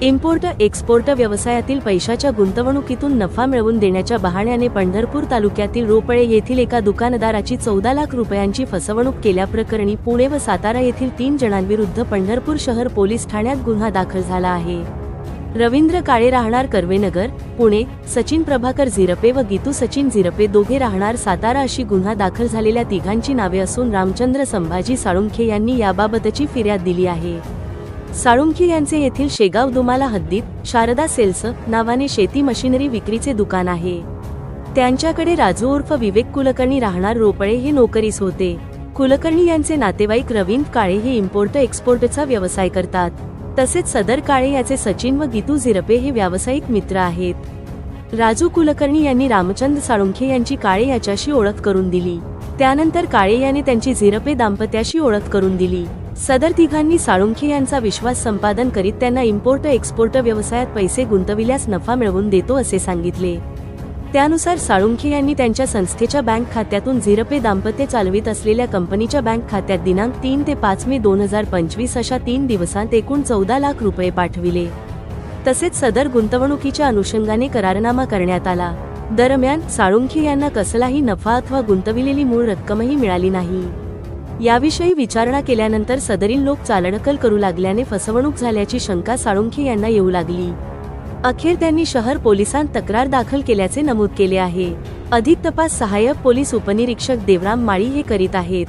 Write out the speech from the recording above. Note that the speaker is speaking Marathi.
इम्पोर्ट एक्सपोर्ट व्यवसायातील पैशाच्या गुंतवणुकीतून नफा मिळवून देण्याच्या बहाण्याने पंढरपूर तालुक्यातील रोपळे येथील एका दुकानदाराची 14 लाख रुपयांची फसवणूक केल्याप्रकरणी पुणे व सातारा येथील 3 जणांविरुद्ध पंढरपूर शहर पोलीस ठाण्यात गुन्हा दाखल झाला आहे। रवींद्र काळे राहणार कर्वेनगर पुणे, सचिन प्रभाकर झिरपे व गीतू सचिन झिरपे दोघे राहणार सातारा अशी गुन्हा दाखल झालेल्या तिघांची नावे असून रामचंद्र संभाजी साळुंखे यांनी याबाबतची फिर्याद दिली आहे। साळुंखे यांचे येथील शेगाव दुमाला हद्दीत शारदा सेल्स नावाने शेती मशिनरी विक्रीचे दुकान आहे। त्यांच्याकडे राजू उर्फ विवेक कुलकर्णी राहणार रोपळे हे नोकरीस होते। कुलकर्णी यांचे नातेवाईक रवींद्र काळे हे इम्पोर्ट एक्सपोर्टचा व्यवसाय करतात। तसेच सदर काळे याचे सचिन व गीतू झिरपे हे व्यावसायिक मित्र आहेत। राजू कुलकर्णी यांनी रामचंद्र साळुंखे यांची काळे याच्याशी ओळख करून दिली। त्यानंतर काळे याने त्यांची झिरपे दाम्पत्याशी ओळख करून दिली। सदर तिघांनी साळुंखे यांचा विश्वास संपादन करीत त्यांना इम्पोर्ट एक्सपोर्ट व्यवसायात पैसे गुंतविल्यास नफा मिळवून देतो असे सांगितले। त्यानुसार साळुंखे यांनी त्यांच्या संस्थेच्या बँक खात्यातून झिरपे दाम्पत्य चालवित असलेल्या कंपनीच्या बँक खात्यात दिनांक 3 ते 5 मे 2025 अशा 3 दिवसांत एकूण 14 लाख रुपये पाठविले। तसेच सदर गुंतवणुकीच्या अनुषंगाने करारनामा करण्यात आला। दरम्यान साळुंखे यांना कसलाही नफा अथवा गुंतविलेली मूळ रक्कमही मिळाली नाही। याविषयी विचारणा केल्यानंतर सदरील लोक चालढकल करू लागल्याने फसवणूक झाल्याची शंका साळुंखे यांना येऊ लागली। अखेर त्यांनी शहर पोलिसांत तक्रार दाखल केल्याचे नमूद केले आहे। अधिक तपास सहाय्यक पोलीस उपनिरीक्षक देवराम माळी हे करीत आहेत।